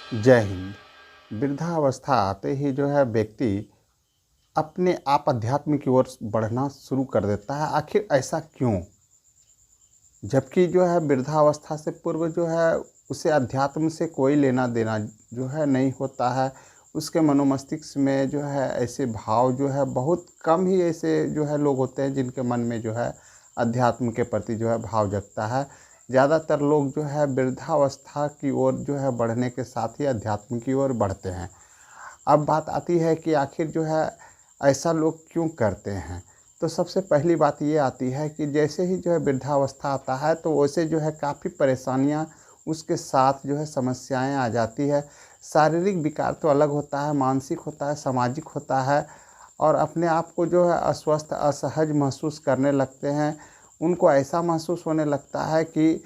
जय हिंद। वृद्धावस्था आते ही जो है व्यक्ति अपने आप अध्यात्म की ओर बढ़ना शुरू कर देता है। आखिर ऐसा क्यों? जबकि जो है वृद्धावस्था से पूर्व जो है उसे अध्यात्म से कोई लेना देना जो है नहीं होता है। उसके मनोमस्तिष्क में जो है ऐसे भाव जो है बहुत कम ही ऐसे जो है लोग होते हैं जिनके मन में जो है अध्यात्म के प्रति जो है भाव जगता है। ज़्यादातर लोग जो है वृद्धावस्था की ओर जो है बढ़ने के साथ ही अध्यात्म की ओर बढ़ते हैं। अब बात आती है कि आखिर जो है ऐसा लोग क्यों करते हैं। तो सबसे पहली बात ये आती है कि जैसे ही जो है वृद्धावस्था आता है तो वैसे जो है काफ़ी परेशानियां उसके साथ जो है समस्याएं आ जाती है। शारीरिक विकार तो अलग होता है, मानसिक होता है, सामाजिक होता है। और अपने आप को जो है अस्वस्थ असहज महसूस करने लगते हैं। उनको ऐसा महसूस होने लगता है कि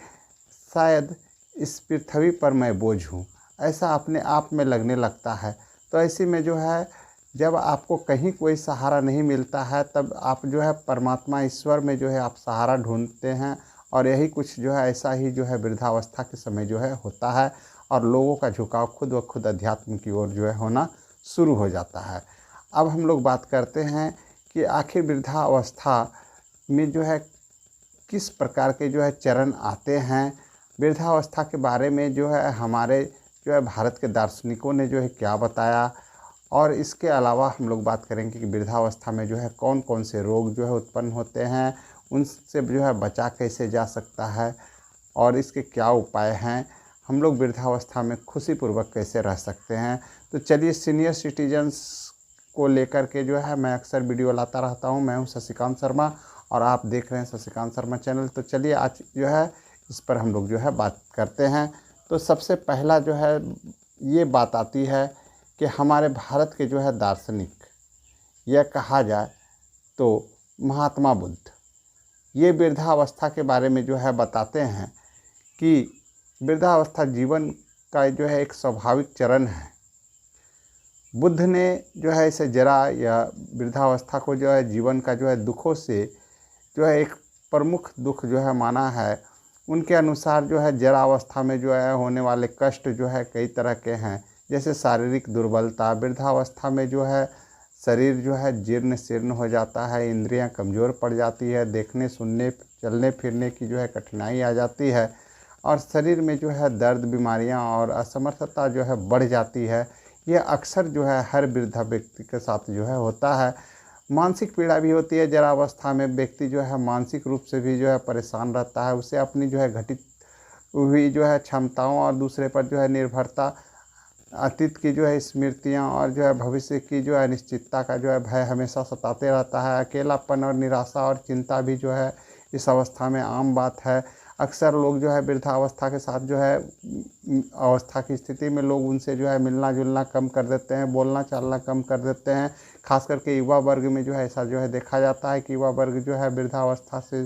शायद इस पृथ्वी पर मैं बोझ हूँ, ऐसा अपने आप में लगने लगता है। तो ऐसे में जो है जब आपको कहीं कोई सहारा नहीं मिलता है तब आप जो है परमात्मा ईश्वर में जो है आप सहारा ढूंढते हैं। और यही कुछ जो है ऐसा ही जो है वृद्धावस्था के समय जो है होता है। और लोगों का झुकाव खुद ब खुद अध्यात्म की ओर जो है होना शुरू हो जाता है। अब हम लोग बात करते हैं कि आखिर वृद्धावस्था में जो है किस प्रकार के जो है चरण आते हैं। वृद्धावस्था के बारे में जो है हमारे जो है भारत के दार्शनिकों ने जो है क्या बताया। और इसके अलावा हम लोग बात करेंगे कि वृद्धावस्था में जो है कौन कौन से रोग जो है उत्पन्न होते हैं, उनसे जो है बचा कैसे जा सकता है और इसके क्या उपाय हैं। हम लोग वृद्धावस्था में खुशीपूर्वक कैसे रह सकते हैं। तो चलिए, सीनियर सिटीजन्स को लेकर के जो है मैं अक्सर वीडियो लाता रहता हूं। मैं हूं शशिकांत शर्मा और आप देख रहे हैं शशिकांत शर्मा चैनल। तो चलिए आज जो है इस पर हम लोग जो है बात करते हैं। तो सबसे पहला जो है ये बात आती है कि हमारे भारत के जो है दार्शनिक, यह कहा जाए तो महात्मा बुद्ध, ये वृद्धावस्था के बारे में जो है बताते हैं कि वृद्धावस्था जीवन का जो है एक स्वाभाविक चरण है। बुद्ध ने जो है इसे जरा या वृद्धावस्था को जो है जीवन का जो है दुखों से जो है एक प्रमुख दुख जो है माना है। उनके अनुसार जो है जरा अवस्था में जो है होने वाले कष्ट जो है कई तरह के हैं, जैसे शारीरिक दुर्बलता। वृद्धावस्था में जो है शरीर जो है जीर्ण शीर्ण हो जाता है, इंद्रियां कमज़ोर पड़ जाती है, देखने सुनने चलने फिरने की जो है कठिनाई आ जाती है और शरीर में जो है दर्द, बीमारियां और असमर्थता जो है बढ़ जाती है। यह अक्सर जो है हर वृद्धा व्यक्ति के साथ जो है होता है। मानसिक पीड़ा भी होती है। जरावस्था में व्यक्ति जो है मानसिक रूप से भी जो है परेशान रहता है। उसे अपनी जो है घटित हुई जो है क्षमताओं और दूसरे पर जो है निर्भरता, अतीत की जो है स्मृतियाँ और जो है भविष्य की जो है अनिश्चितता का जो है भय हमेशा सताते रहता है। अकेलापन और निराशा और चिंता भी जो है इस अवस्था में आम बात है। अक्सर लोग जो है वृद्धावस्था के साथ जो है अवस्था की स्थिति में लोग उनसे जो है मिलना जुलना कम कर देते हैं, बोलना चालना कम कर देते हैं। खास करके युवा वर्ग में जो है ऐसा जो है देखा जाता है कि युवा वर्ग जो है वृद्धावस्था से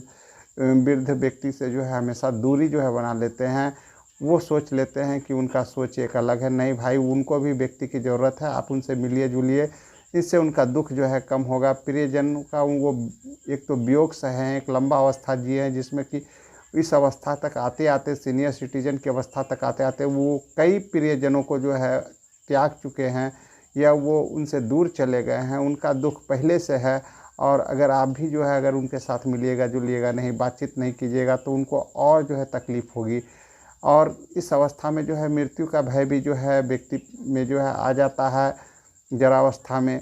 वृद्ध व्यक्ति से जो है हमेशा दूरी जो है बना लेते हैं। वो सोच लेते हैं कि उनका सोच एक अलग है। नहीं भाई, उनको भी व्यक्ति की ज़रूरत है, आप उनसे मिलिए जुलिए, इससे उनका दुख जो है कम होगा। प्रियजन का वो एक तो वियोग सहे, एक लंबा अवस्था जिए हैं जिसमें कि इस अवस्था तक आते आते, सीनियर सिटीजन की अवस्था तक आते आते वो कई प्रियजनों को जो है त्याग चुके हैं या वो उनसे दूर चले गए हैं। उनका दुख पहले से है और अगर आप भी जो है अगर उनके साथ मिलिएगा जुलिएगा नहीं, बातचीत नहीं कीजिएगा तो उनको और जो है तकलीफ़ होगी। और इस अवस्था में जो है मृत्यु का भय भी जो है व्यक्ति में जो है आ जाता है। जरावस्था में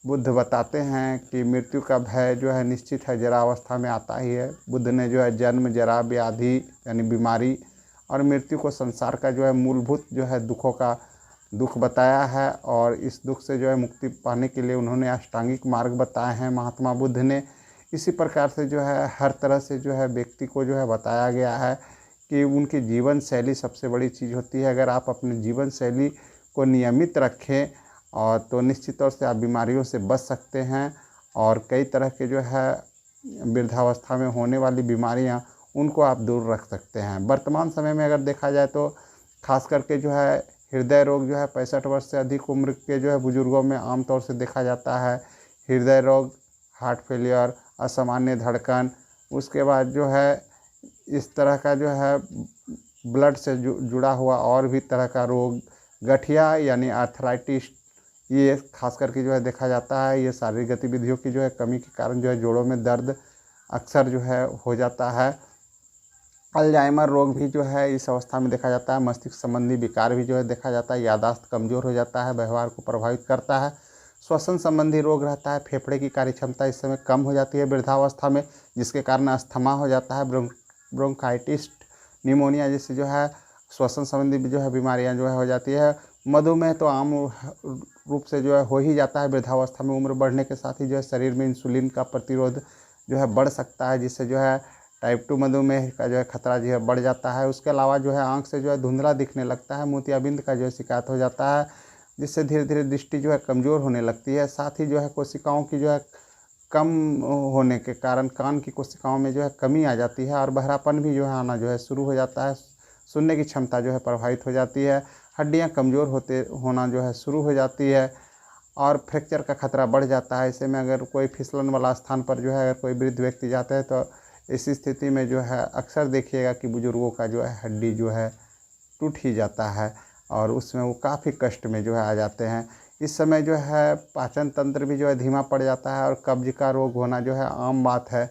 बुद्ध बताते हैं कि मृत्यु का भय जो है निश्चित है, जरावस्था में आता ही है। बुद्ध ने जो है जन्म, जरा, व्याधि यानी बीमारी और मृत्यु को संसार का जो है मूलभूत जो है दुखों का दुख बताया है। और इस दुख से जो है मुक्ति पाने के लिए उन्होंने अष्टांगिक मार्ग बताए हैं महात्मा बुद्ध ने। इसी प्रकार से जो है हर तरह से जो है व्यक्ति को जो है बताया गया है कि उनकी जीवन शैली सबसे बड़ी चीज़ होती है। अगर आप अपनी जीवन शैली को नियमित रखें और तो निश्चित तौर से आप बीमारियों से बच सकते हैं। और कई तरह के जो है वृद्धावस्था में होने वाली बीमारियां, उनको आप दूर रख सकते हैं। वर्तमान समय में अगर देखा जाए तो खास करके जो है हृदय रोग जो है 65 वर्ष से अधिक उम्र के जो है बुजुर्गों में आमतौर से देखा जाता है। हृदय रोग, हार्ट फेलियर, असामान्य धड़कन, उसके बाद जो है इस तरह का जो है ब्लड से जुड़ा हुआ और भी तरह का रोग, गठिया यानी आर्थराइटिस, ये खास करके जो है देखा जाता है। ये शारीरिक गतिविधियों की जो है कमी के कारण जो है जोड़ों में दर्द अक्सर जो है हो जाता है। अल्जाइमर रोग भी जो है इस अवस्था में देखा जाता है। मस्तिष्क संबंधी विकार भी जो है देखा जाता है। याददाश्त कमज़ोर हो जाता है, व्यवहार को प्रभावित करता है। श्वसन संबंधी रोग रहता है। फेफड़े की कार्यक्षमता इस समय कम हो जाती है वृद्धावस्था में, जिसके कारण अस्थमा हो जाता है। ब्रोंकाइटिस, निमोनिया जैसे जो है श्वसन संबंधी भी जो है बीमारियां जो है हो जाती है। मधुमेह तो आम रूप से जो है हो ही जाता है वृद्धावस्था में। उम्र बढ़ने के साथ ही जो है शरीर में इंसुलिन का प्रतिरोध जो है बढ़ सकता है, जिससे जो है टाइप 2 मधुमेह का जो है खतरा जो है बढ़ जाता है। उसके अलावा जो है आंख से जो है धुंधला दिखने लगता है। मोतियाबिंद का जो है शिकायत हो जाता है, जिससे धीरे धीरे दृष्टि जो है कमज़ोर होने लगती है। साथ ही जो है कोशिकाओं की जो है कम होने के कारण कान की कोशिकाओं में जो है कमी आ जाती है और बहरापन भी जो है आना जो है शुरू हो जाता है। सुनने की क्षमता जो है प्रभावित हो जाती है। हड्डियां कमज़ोर होना जो है शुरू हो जाती है और फ्रैक्चर का खतरा बढ़ जाता है। ऐसे में अगर कोई फिसलन वाला स्थान पर जो है अगर कोई वृद्ध व्यक्ति जाता है तो इस स्थिति में जो है अक्सर देखिएगा कि बुजुर्गों का जो है हड्डी जो है टूट ही जाता है और उसमें वो काफ़ी कष्ट में जो है आ जाते हैं। इस समय जो है पाचन तंत्र भी जो है धीमा पड़ जाता है और कब्ज का रोग होना जो है आम बात है।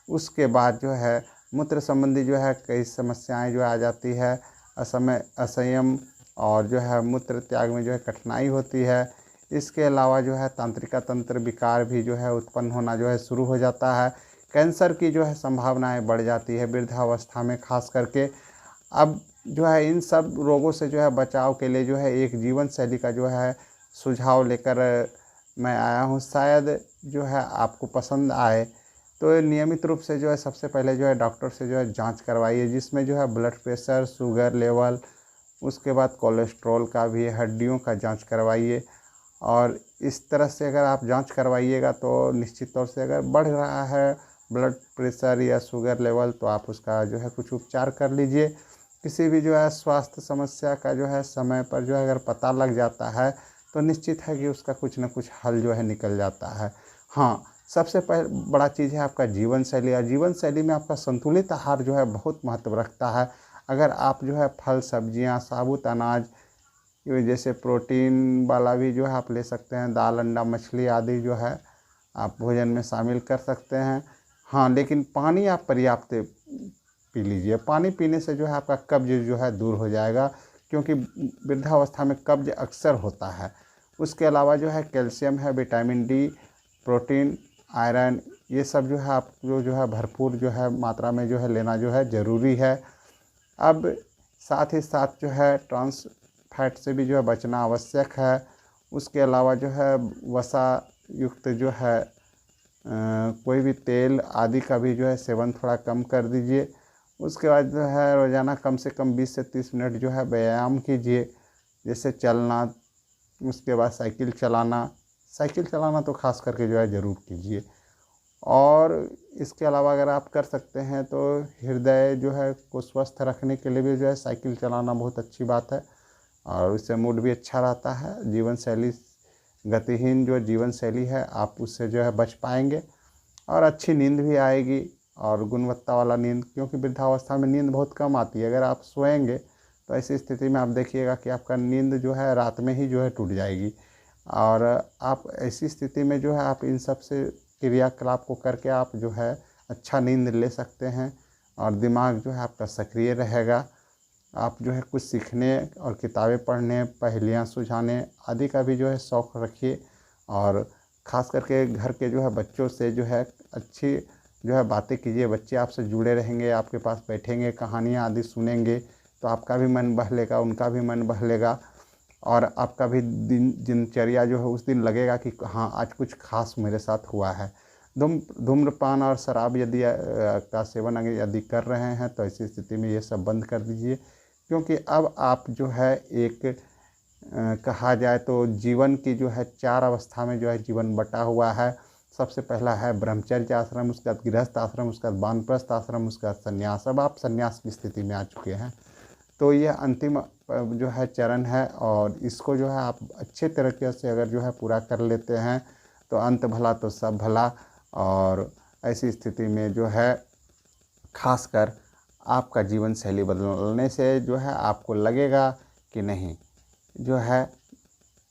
उसके बाद जो है मूत्र संबंधी जो है कई समस्याएं जो आ जाती है। असंयम और जो है मूत्र त्याग में जो है कठिनाई होती है। इसके अलावा जो है तंत्रिका तंत्र विकार भी जो है उत्पन्न होना जो है शुरू हो जाता है। कैंसर की जो है संभावनाएं बढ़ जाती है वृद्धावस्था में खास करके। अब जो है इन सब रोगों से जो है बचाव के लिए जो है एक जीवन शैली का जो है सुझाव लेकर मैं आया हूँ। शायद जो है आपको पसंद आए तो नियमित रूप से जो है सबसे पहले जो है डॉक्टर से जो है जांच करवाइए, जिसमें जो है ब्लड प्रेशर, शुगर लेवल, उसके बाद कोलेस्ट्रॉल का भी, हड्डियों का जांच करवाइए। और इस तरह से अगर आप जांच करवाइएगा तो निश्चित तौर से अगर बढ़ रहा है ब्लड प्रेशर या शुगर लेवल तो आप उसका जो है कुछ उपचार कर लीजिए। किसी भी जो है स्वास्थ्य समस्या का जो है समय पर जो है अगर पता लग जाता है तो निश्चित है कि उसका कुछ न कुछ हल जो है निकल जाता है। हाँ, सबसे बड़ा चीज़ है आपका जीवन शैली। और जीवन शैली में आपका संतुलित आहार जो है बहुत महत्व रखता है। अगर आप जो है फल, सब्जियां, साबुत अनाज जैसे प्रोटीन वाला भी जो है आप ले सकते हैं। दाल, अंडा, मछली आदि जो है आप भोजन में शामिल कर सकते हैं। हाँ, लेकिन पानी आप पर्याप्त पी लीजिए। पानी पीने से जो है आपका कब्ज जो है दूर हो जाएगा, क्योंकि वृद्धावस्था में कब्ज अक्सर होता है। उसके अलावा जो है कैल्शियम है, विटामिन डी, प्रोटीन, आयरन, ये सब जो है आपको जो है भरपूर जो है मात्रा में जो है लेना जो है ज़रूरी है। अब साथ ही साथ जो है ट्रांस फैट से भी जो है बचना आवश्यक है। उसके अलावा जो है वसा युक्त जो है कोई भी तेल आदि का भी जो है सेवन थोड़ा कम कर दीजिए। उसके बाद जो है रोज़ाना कम से कम 20 से 30 मिनट जो है व्यायाम कीजिए, जैसे चलना, उसके बाद साइकिल चलाना तो खास करके जो है ज़रूर कीजिए। और इसके अलावा अगर आप कर सकते हैं तो हृदय जो है को स्वस्थ रखने के लिए भी जो है साइकिल चलाना बहुत अच्छी बात है और उससे मूड भी अच्छा रहता है। जीवन शैली, गतिहीन जो जीवन शैली है आप उससे जो है बच पाएंगे और अच्छी नींद भी आएगी और गुणवत्ता वाला नींद, क्योंकि वृद्धावस्था में नींद बहुत कम आती है। अगर आप सोएंगे तो ऐसी स्थिति में आप देखिएगा कि आपका नींद जो है रात में ही जो है टूट जाएगी। और आप ऐसी स्थिति में जो है आप इन सब से क्रियाकलाप को करके आप जो है अच्छा नींद ले सकते हैं और दिमाग जो है आपका सक्रिय रहेगा। आप जो है कुछ सीखने और किताबें पढ़ने, पहेलियाँ सुलझाने आदि का भी जो है शौक़ रखिए। और ख़ास करके घर के जो है बच्चों से जो है अच्छी जो है बातें कीजिए। बच्चे आपसे जुड़े रहेंगे, आपके पास बैठेंगे, कहानियाँ आदि सुनेंगे तो आपका भी मन बहलेगा, उनका भी मन बहलेगा और आपका भी दिनचर्या जो है उस दिन लगेगा कि हाँ, आज कुछ खास मेरे साथ हुआ है। धूम्रपान और शराब यदि का सेवन यदि कर रहे हैं तो ऐसी स्थिति में ये सब बंद कर दीजिए, क्योंकि अब आप जो है एक कहा जाए तो जीवन की जो है 4 अवस्था में जो है जीवन बटा हुआ है। सबसे पहला है ब्रह्मचर्य आश्रम, उसके बाद गृहस्थ आश्रम, उसके बाद वानप्रस्थ आश्रम, उसके बाद संन्यास। अब आप संन्यास की स्थिति में आ चुके हैं, तो ये अंतिम जो है चरण है और इसको जो है आप अच्छे तरीके से अगर जो है पूरा कर लेते हैं तो अंत भला तो सब भला। और ऐसी स्थिति में जो है खासकर आपका जीवन शैली बदलने से जो है आपको लगेगा कि नहीं, जो है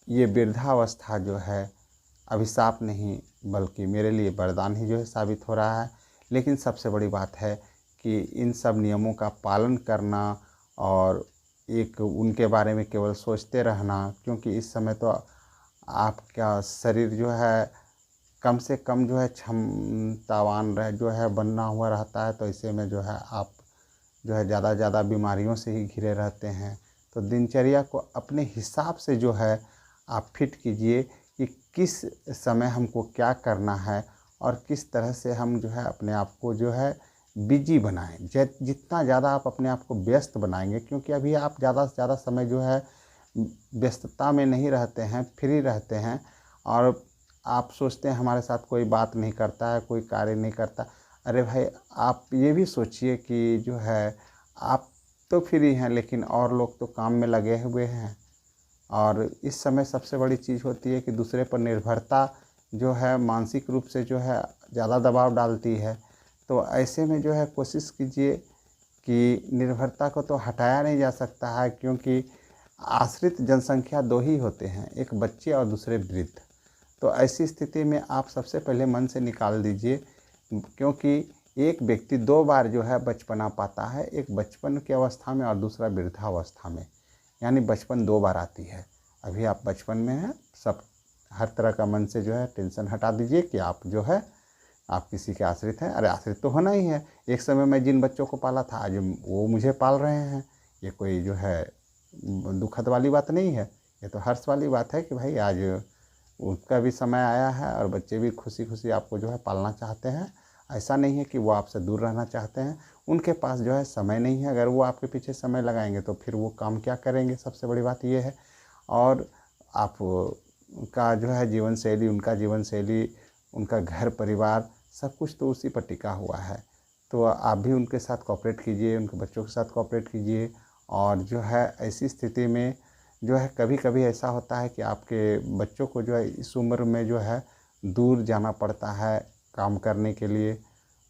ये वृद्धावस्था जो है अभिशाप नहीं बल्कि मेरे लिए वरदान ही जो है साबित हो रहा है। लेकिन सबसे बड़ी बात है कि इन सब नियमों का पालन करना और एक उनके बारे में केवल सोचते रहना, क्योंकि इस समय तो आपका शरीर जो है कम से कम जो है क्षमतावान रह जो है बना हुआ रहता है, तो ऐसे में जो है आप जो है ज़्यादा ज़्यादा बीमारियों से ही घिरे रहते हैं। तो दिनचर्या को अपने हिसाब से जो है आप फिट कीजिए कि किस समय हमको क्या करना है और किस तरह से हम जो है अपने आप को जो है बिजी बनाएं। जितना ज़्यादा आप अपने आप को व्यस्त बनाएंगे, क्योंकि अभी आप ज़्यादा से ज़्यादा समय जो है व्यस्तता में नहीं रहते हैं, फ्री रहते हैं और आप सोचते हैं हमारे साथ कोई बात नहीं करता है, कोई कार्य नहीं करता। अरे भाई, आप ये भी सोचिए कि जो है आप तो फ्री हैं लेकिन और लोग तो काम में लगे हुए हैं। और इस समय सबसे बड़ी चीज़ होती है कि दूसरे पर निर्भरता जो है मानसिक रूप से जो है ज़्यादा दबाव डालती है। तो ऐसे में जो है कोशिश कीजिए कि निर्भरता को तो हटाया नहीं जा सकता है, क्योंकि आश्रित जनसंख्या दो ही होते हैं, एक बच्चे और दूसरे वृद्ध। तो ऐसी स्थिति में आप सबसे पहले मन से निकाल दीजिए, क्योंकि एक व्यक्ति दो बार जो है बचपना पाता है, एक बचपन की अवस्था में और दूसरा वृद्धावस्था में। यानी बचपन दो बार आती है। अभी आप बचपन में हैं, सब हर तरह का मन से जो है टेंशन हटा दीजिए कि आप जो है आप किसी के आश्रित हैं। अरे आश्रित तो होना ही है। एक समय मैं जिन बच्चों को पाला था आज वो मुझे पाल रहे हैं। ये कोई जो है दुखद वाली बात नहीं है, ये तो हर्ष वाली बात है कि भाई आज उनका भी समय आया है और बच्चे भी खुशी खुशी आपको जो है पालना चाहते हैं। ऐसा नहीं है कि वो आपसे दूर रहना चाहते हैं, उनके पास जो है समय नहीं है। अगर वो आपके पीछे समय लगाएंगे तो फिर वो काम क्या करेंगे, सबसे बड़ी बात ये है। और आप का जो है जीवन शैली, उनका जीवन शैली, उनका घर परिवार सब कुछ तो उसी पर टिका हुआ है। तो आप भी उनके साथ कोऑपरेट कीजिए, उनके बच्चों के साथ कोऑपरेट कीजिए। और जो है ऐसी स्थिति में जो है कभी कभी ऐसा होता है कि आपके बच्चों को जो है इस उम्र में जो है दूर जाना पड़ता है काम करने के लिए,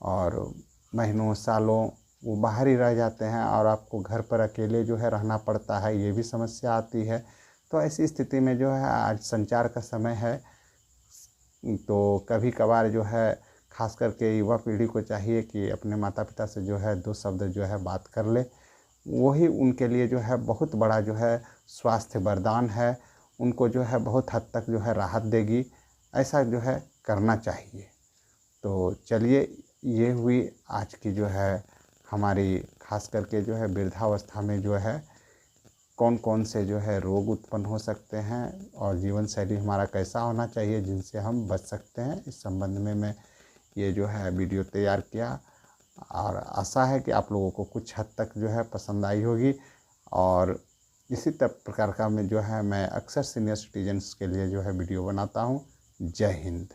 और महीनों सालों वो बाहर ही रह जाते हैं और आपको घर पर अकेले जो है रहना पड़ता है, ये भी समस्या आती है। तो ऐसी स्थिति में जो है आज संचार का समय है, तो कभी कभार जो है खास करके युवा पीढ़ी को चाहिए कि अपने माता पिता से जो है दो शब्द जो है बात कर ले। वही उनके लिए जो है बहुत बड़ा जो है स्वास्थ्य वरदान है, उनको जो है बहुत हद तक जो है राहत देगी। ऐसा जो है करना चाहिए। तो चलिए, ये हुई आज की जो है हमारी खास करके जो है वृद्धावस्था में जो है कौन कौन से जो है रोग उत्पन्न हो सकते हैं और जीवन शैली हमारा कैसा होना चाहिए जिनसे हम बच सकते हैं, इस संबंध में मैं ये जो है वीडियो तैयार किया। और आशा है कि आप लोगों को कुछ हद तक जो है पसंद आई होगी। और इसी प्रकार का मैं जो है मैं अक्सर सीनियर सिटीजन्स के लिए जो है वीडियो बनाता हूँ। जय हिंद।